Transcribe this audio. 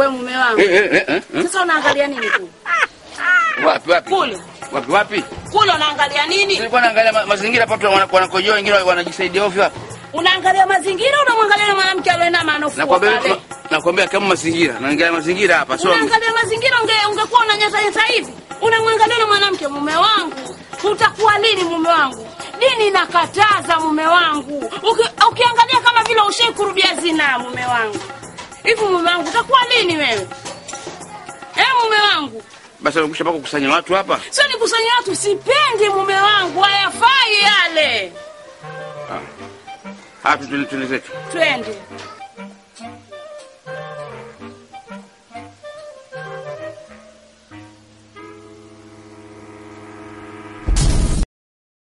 wewe mume wangu. Sasa unaangalia nini kule? Wapi? Kule. Wapi? Kule unaangalia nini? Nilikuwa naangalia mazingira pato wanakojoa wengine wanajisaidia ovyo hapa. Unaangalia mazingira, unamwangalia mwanamke aliyena anofuka pale. Nakwambia kama mazingira, naangalia mazingira hapa sio. Unaangalia mazingira ungekuwa unanyata hivi. Unamwangalia mwanamke mume wangu. Utakuwa lini mume wangu? Dini inakataza mume wangu. Ukiangalia kama vile ushaikurudia zina mume wangu. Hivi mume wangu utakuwa lini wewe? Mume wangu. Basi ukishapaka kukusanya watu hapa? Sio nikusanya watu, sipendi mume wangu, hayafai yale. Twende zetu. Twende.